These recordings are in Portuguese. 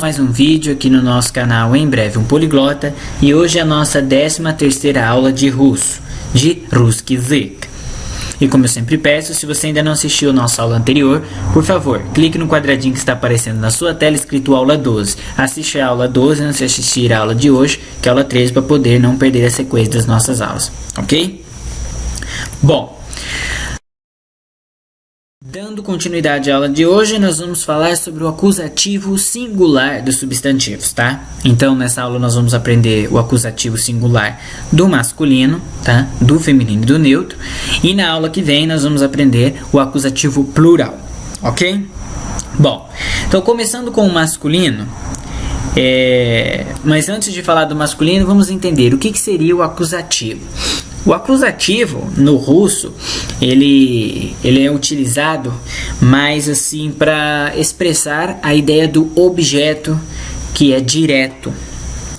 Mais um vídeo aqui no nosso canal Em Breve um Poliglota, e hoje é a nossa 13ª aula de russo, de Rусский язык. E como eu sempre peço, se você ainda não assistiu a nossa aula anterior, por favor, clique no quadradinho que está aparecendo na sua tela escrito aula 12. Assiste a aula 12 antes de assistir a aula de hoje, que é a aula 13, para poder não perder a sequência das nossas aulas, ok? Bom, dando continuidade à aula de hoje, nós vamos falar sobre o acusativo singular dos substantivos, tá? Então, nessa aula nós vamos aprender o acusativo singular do masculino, tá? Do feminino e do neutro. E na aula que vem nós vamos aprender o acusativo plural, ok? Bom, então começando com o masculino, mas antes de falar do masculino, vamos entender o que seria o acusativo. O acusativo no russo, ele é utilizado mais assim para expressar a ideia do objeto que é direto,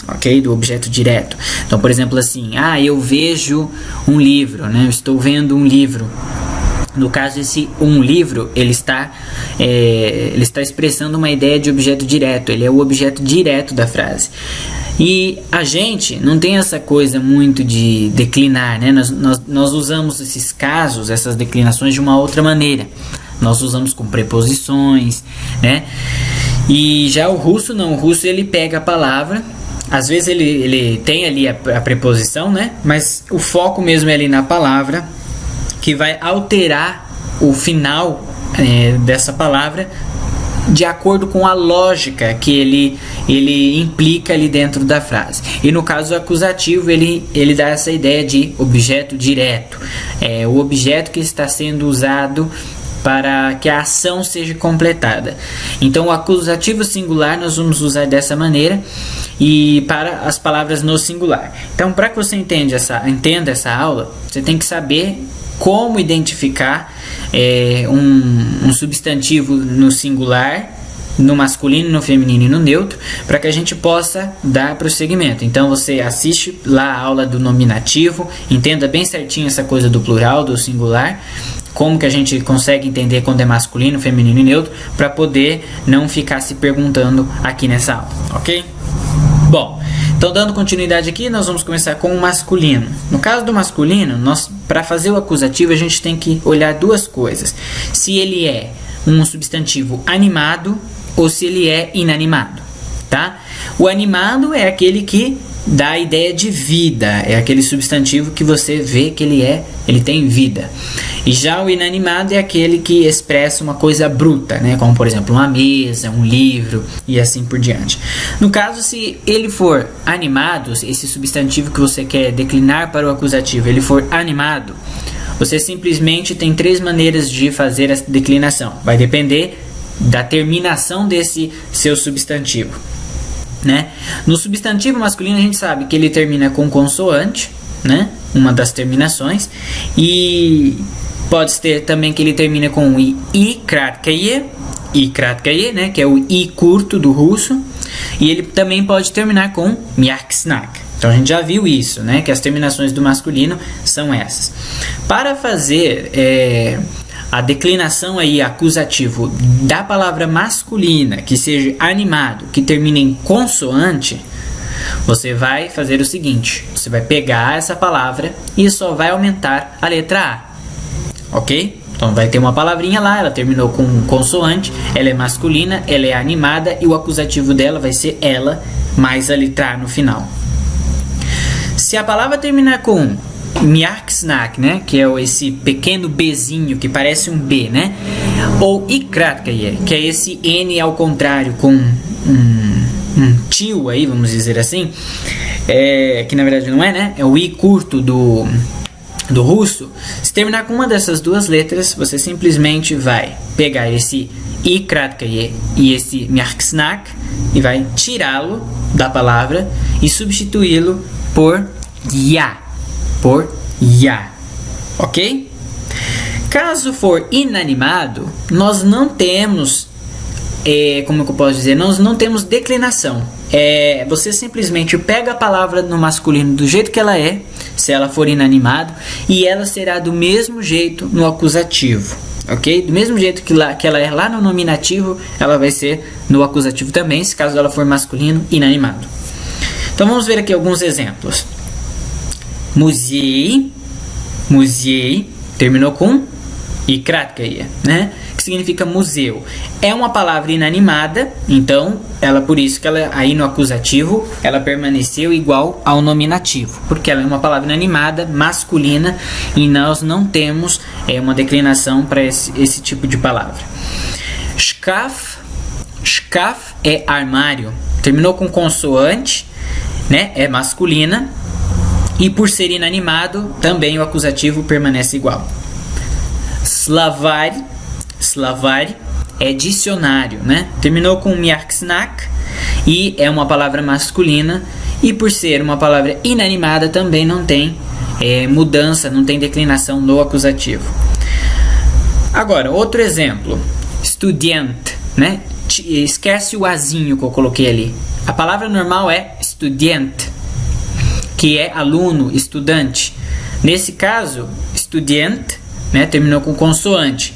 ok? Do objeto direto. Então, por exemplo, assim, eu vejo um livro, né? Eu estou vendo um livro. No caso, esse um livro, ele está expressando uma ideia de objeto direto. Ele é o objeto direto da frase. E a gente não tem essa coisa muito de declinar, né? Nós usamos esses casos, essas declinações de uma outra maneira. Nós usamos com preposições, né? E já o russo não. O russo, ele pega a palavra. Às vezes ele tem ali a preposição, né? Mas o foco mesmo é ali na palavra, que vai alterar o final dessa palavra de acordo com a lógica que ele implica ali dentro da frase. E no caso o acusativo, ele dá essa ideia de objeto direto. É o objeto que está sendo usado para que a ação seja completada. Então o acusativo singular nós vamos usar dessa maneira, e para as palavras no singular. Então, para que você entenda essa aula, você tem que saber como identificar um substantivo no singular, no masculino, no feminino e no neutro, para que a gente possa dar prosseguimento. Então você assiste lá a aula do nominativo, entenda bem certinho essa coisa do plural, do singular, como que a gente consegue entender quando é masculino, feminino e neutro, para poder não ficar se perguntando aqui nessa aula, ok? Bom, então dando continuidade aqui, nós vamos começar com o masculino. No caso do masculino, para fazer o acusativo, a gente tem que olhar duas coisas. Se ele é um substantivo animado ou se ele é inanimado, tá? O animado é aquele que dá a ideia de vida, é aquele substantivo que você vê que ele tem vida. E já o inanimado é aquele que expressa uma coisa bruta, né? Como por exemplo uma mesa, um livro e assim por diante. No caso, se ele for animado, esse substantivo que você quer declinar para o acusativo, ele for animado, você simplesmente tem 3 maneiras de fazer essa declinação. Vai depender da terminação desse seu substantivo, né? No substantivo masculino a gente sabe que ele termina com consoante, né? Uma das terminações. E pode ser também que ele termina com o i kratkaye, né? Que é o i curto do russo. E ele também pode terminar com myaksnak. Então a gente já viu isso, né? Que as terminações do masculino são essas. Para fazer a declinação aí acusativo da palavra masculina, que seja animado, que termine em consoante, você vai fazer o seguinte: você vai pegar essa palavra e só vai aumentar a letra A, ok? Então vai ter uma palavrinha lá, ela terminou com consoante, ela é masculina, ela é animada e o acusativo dela vai ser ela mais a letra A no final. Se a palavra terminar com myaksnak, né, que é esse pequeno Bzinho que parece um B, né, ou ikratkaye, que é esse N ao contrário com um tio aí, vamos dizer assim, que na verdade não é, né, é o I curto do russo. Se terminar com uma dessas duas letras, você simplesmente vai pegar esse ikratkaye e esse myaksnak e vai tirá-lo da palavra e substituí-lo por ya, ok? Caso for inanimado, nós não temos, como eu posso dizer, nós não temos declinação. Você simplesmente pega a palavra no masculino do jeito que ela é, se ela for inanimado, e ela será do mesmo jeito no acusativo. ok? Do mesmo jeito que ela é lá no nominativo, ela vai ser no acusativo também, se caso ela for masculino, inanimado. Então vamos ver aqui alguns exemplos. Muzei, terminou com i kratkaya, né? Que significa museu. É uma palavra inanimada, então por isso que ela aí no acusativo ela permaneceu igual ao nominativo, porque ela é uma palavra inanimada, masculina, e nós não temos uma declinação para esse tipo de palavra. Shkaf é armário, terminou com consoante, né? É masculina, e por ser inanimado também o acusativo permanece igual. Slavari é dicionário, né? Terminou com miarksnak e é uma palavra masculina, e por ser uma palavra inanimada também não tem mudança, não tem declinação no acusativo. Agora, outro exemplo, student, né? Esquece o azinho que eu coloquei ali. A palavra normal é student, que é aluno, estudante. Nesse caso, student, né, terminou com consoante.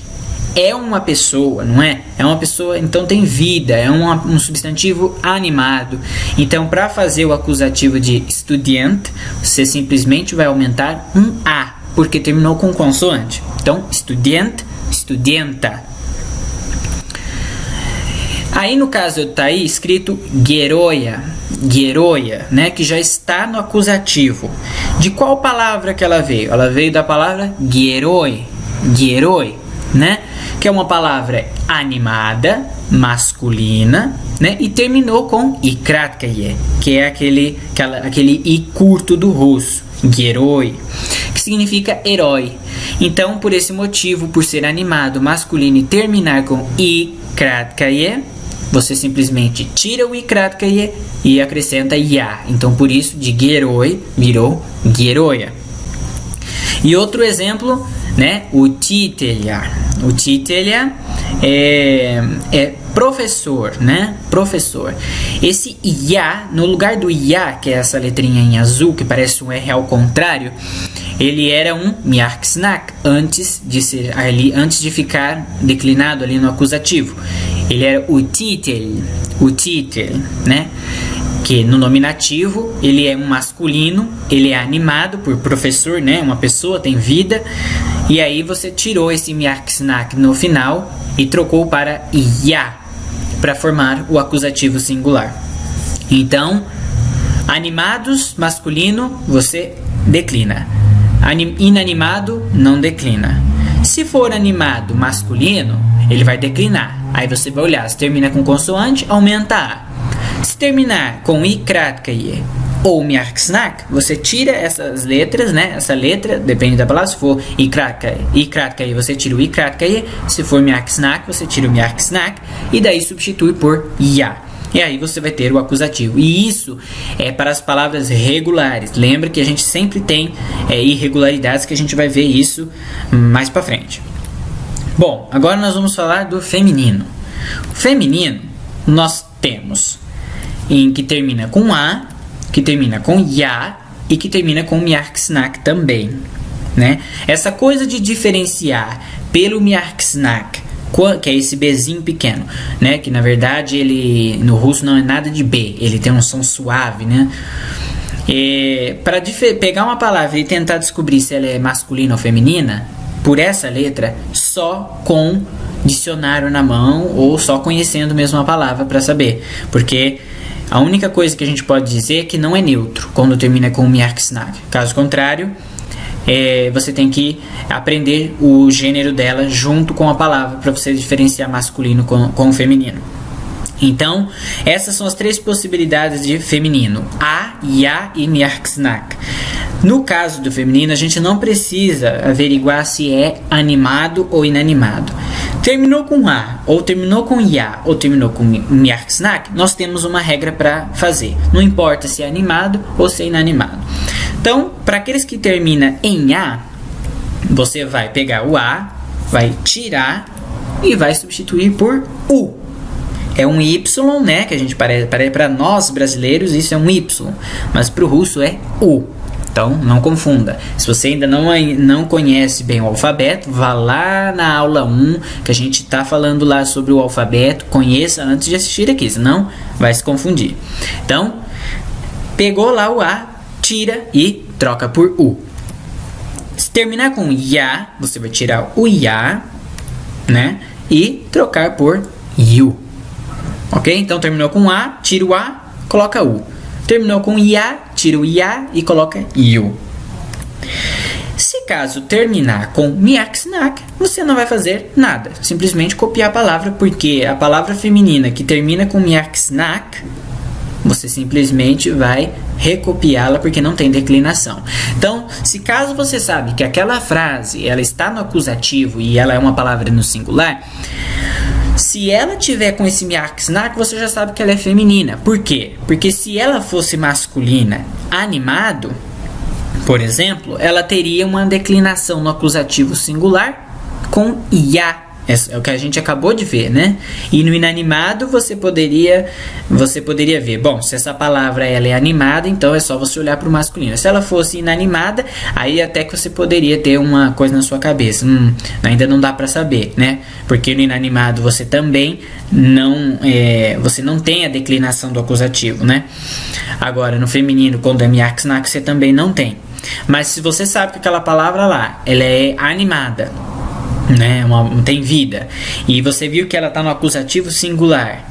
É uma pessoa, não é? É uma pessoa, então tem vida, é um substantivo animado. Então, para fazer o acusativo de student, você simplesmente vai aumentar um A, porque terminou com consoante. Então, student, studenta. Aí no caso tá aí escrito geroia, né, que já está no acusativo. De qual palavra que ela veio? Ela veio da palavra geroi, né, que é uma palavra animada, masculina, né, e terminou com i kratkaya, que é aquele i curto do russo, geroi, que significa herói. Então, por esse motivo, por ser animado, masculino e terminar com i kratkaya, você simplesmente tira o i kratkaya e acrescenta ya. Então, por isso, de geroi virou geroia. E outro exemplo, né? O titelha. O titelha é professor, né? Professor. Esse ya, no lugar do ya, que é essa letrinha em azul, que parece um R ao contrário, ele era um miarksnak antes de ficar declinado ali no acusativo. Ele era o titel, né? Que no nominativo ele é um masculino, ele é animado por professor, né? Uma pessoa, tem vida. E aí você tirou esse miarksnak no final e trocou para ya, para formar o acusativo singular. Então, animados, masculino, você declina. Inanimado, não declina. Se for animado, masculino, ele vai declinar. Aí você vai olhar, se termina com consoante, aumenta A. Se terminar com i kratkaya ou miarksnak, você tira essas letras, né? Essa letra, depende da palavra. Se for i kratkaya, você tira o i kratkaya. Se for miarksnak, você tira o miarksnak. E daí substitui por ya. E aí você vai ter o acusativo. E isso é para as palavras regulares. Lembra que a gente sempre tem irregularidades, que a gente vai ver isso mais para frente. Bom, agora nós vamos falar do feminino. O feminino nós temos em que termina com a, que termina com ya e que termina com miarksnak também, né? Essa coisa de diferenciar pelo miarksnak, que é esse Bzinho pequeno, né? Que na verdade ele no russo não é nada de B, ele tem um som suave, né? Para pegar uma palavra e tentar descobrir se ela é masculina ou feminina, por essa letra, só com dicionário na mão ou só conhecendo mesmo a palavra para saber, porque a única coisa que a gente pode dizer é que não é neutro quando termina com miarksnak. Caso contrário, você tem que aprender o gênero dela junto com a palavra para você diferenciar masculino com feminino. Então, essas são as três possibilidades de feminino: a, ya e miarksnak. No caso do feminino, a gente não precisa averiguar se é animado ou inanimado. Terminou com a, ou terminou com ya, ou terminou com miarksnak, nós temos uma regra para fazer. Não importa se é animado ou se é inanimado. Então, para aqueles que terminam em a, você vai pegar o a, vai tirar e vai substituir por u. É um y, né? Que a gente para nós brasileiros isso é um y, mas para o russo é u. Então, não confunda. Se você ainda não conhece bem o alfabeto, vá lá na aula 1, que a gente está falando lá sobre o alfabeto. Conheça antes de assistir aqui, senão vai se confundir. Então, pegou lá o A, tira e troca por U. Se terminar com Ya, você vai tirar o Ya, né? E trocar por You. Ok? Então, terminou com A, tira o A, coloca U. Terminou com Ya, tira o Ya e coloca You. Se caso terminar com Miaksnak, você não vai fazer nada. Simplesmente copiar a palavra, porque a palavra feminina que termina com Miaksnak, você simplesmente vai recopiá-la porque não tem declinação. Então, se caso você sabe que aquela frase ela está no acusativo e ela é uma palavra no singular, se ela tiver com esse miaksnak, você já sabe que ela é feminina. Por quê? Porque se ela fosse masculina, animado, por exemplo, ela teria uma declinação no acusativo singular com ya. É o que a gente acabou de ver, né? E no inanimado você poderia ver, bom, se essa palavra ela é animada, então é só você olhar para o masculino. Se ela fosse inanimada, aí até que você poderia ter uma coisa na sua cabeça. Ainda não dá para saber, né? Porque no inanimado você também você não tem a declinação do acusativo, né? Agora, no feminino, quando é miaksnak, você também não tem. Mas se você sabe que aquela palavra lá, ela é animada, né, tem vida, e você viu que ela está no acusativo singular,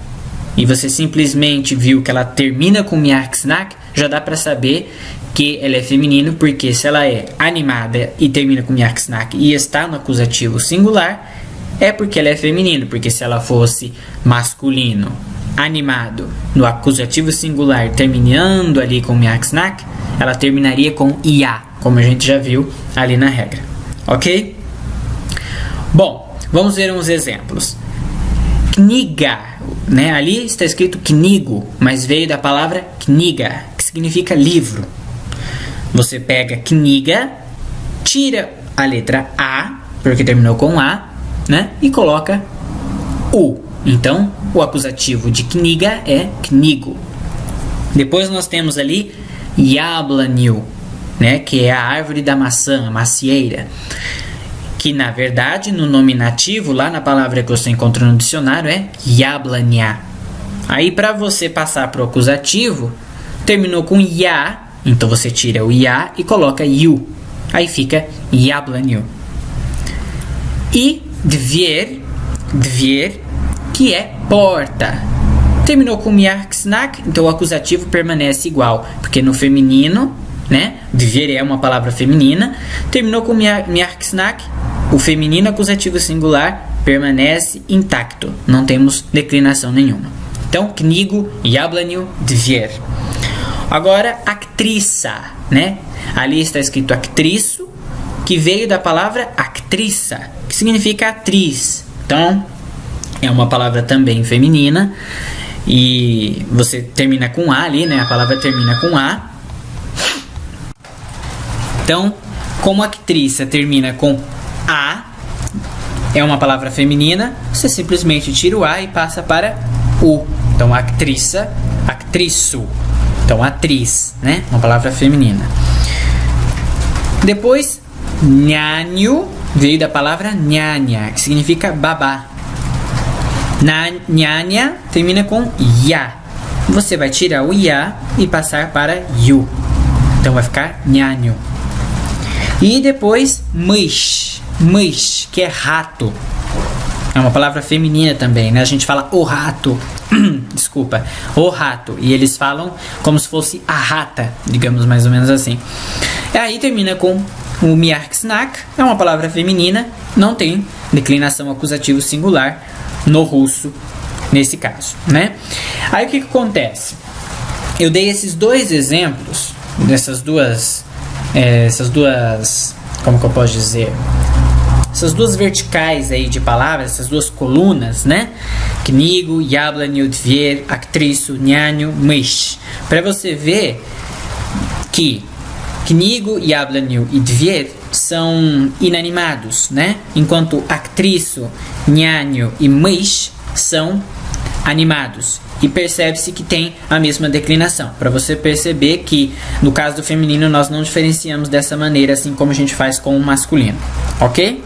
e você simplesmente viu que ela termina com miaksnak, já dá para saber que ela é feminino, porque se ela é animada e termina com miaksnak e está no acusativo singular, é porque ela é feminino, porque se ela fosse masculino, animado, no acusativo singular, terminando ali com miaksnak, ela terminaria com ia, como a gente já viu ali na regra, ok? Bom, vamos ver uns exemplos. Kniga, né? Ali está escrito knigo, mas veio da palavra kniga, que significa livro. Você pega kniga, tira a letra A, porque terminou com A, né? E coloca U. Então, o acusativo de kniga é knigo. Depois nós temos ali yablanil, né? Que é a árvore da maçã, a macieira. Que na verdade no nominativo, lá na palavra que você encontra no dicionário, é yablania. Aí para você passar para o acusativo, terminou com ya, então você tira o ya e coloca you. Aí fica yablanio. E dvier, que é porta. Terminou com miaksnak, então o acusativo permanece igual, porque no feminino, né, dvier é uma palavra feminina, terminou com miaksnak, o feminino acusativo singular permanece intacto, não temos declinação nenhuma. Então, knigo, yablanio, dvier. Agora, actrissa, né? Ali está escrito actriço, que veio da palavra actrissa, que significa atriz. Então, é uma palavra também feminina, e você termina com A ali, né? A palavra termina com A. Então, como actrissa termina com A, é uma palavra feminina, você simplesmente tira o A e passa para U. Então, actrissa, actriço. Então, atriz, né? Uma palavra feminina. Depois, nhanho veio da palavra nhanha, que significa babá. Nhanha termina com ya. Você vai tirar o ya e passar para you. Então, vai ficar nhanho. E depois, mysh, que é rato. É uma palavra feminina também, né? A gente fala o rato. Desculpa, o rato. E eles falam como se fosse a rata, digamos mais ou menos assim. E aí termina com o miaksnak. É uma palavra feminina, não tem declinação acusativo singular no russo, nesse caso, né? Aí o que acontece? Eu dei esses dois exemplos, dessas duas, como que eu posso dizer? Essas duas verticais aí de palavras, essas duas colunas, né? Knigo, yablanio, dvier, actriço, nhanho, mysh. Para você ver que knigo, yablanio e dvier são inanimados, né? Enquanto actriço, nhanho e mysh são animados. e percebe-se que tem a mesma declinação. Para você perceber que no caso do feminino nós não diferenciamos dessa maneira, assim como a gente faz com o masculino, ok?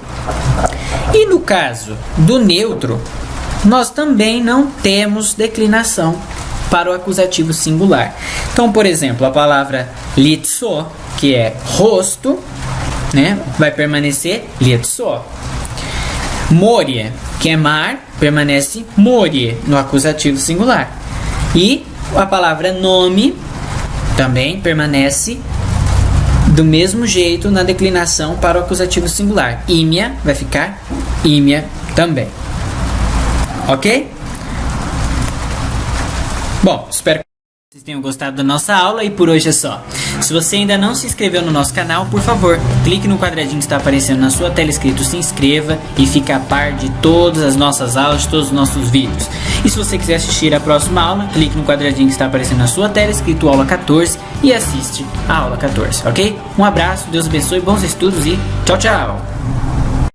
E no caso do neutro, nós também não temos declinação para o acusativo singular. Então, por exemplo, a palavra litso, que é rosto, né, vai permanecer litso. Morie, que é mar, permanece morie no acusativo singular. E a palavra nome também permanece do mesmo jeito na declinação para o acusativo singular. Ímia vai ficar ímia também. Ok? Bom, espero que vocês tenham gostado da nossa aula e por hoje é só. Se você ainda não se inscreveu no nosso canal, por favor, clique no quadradinho que está aparecendo na sua tela escrito se inscreva e fique a par de todas as nossas aulas, de todos os nossos vídeos. E se você quiser assistir a próxima aula, clique no quadradinho que está aparecendo na sua tela escrito aula 14 e assiste a aula 14, ok? Um abraço, Deus abençoe, bons estudos e tchau, tchau!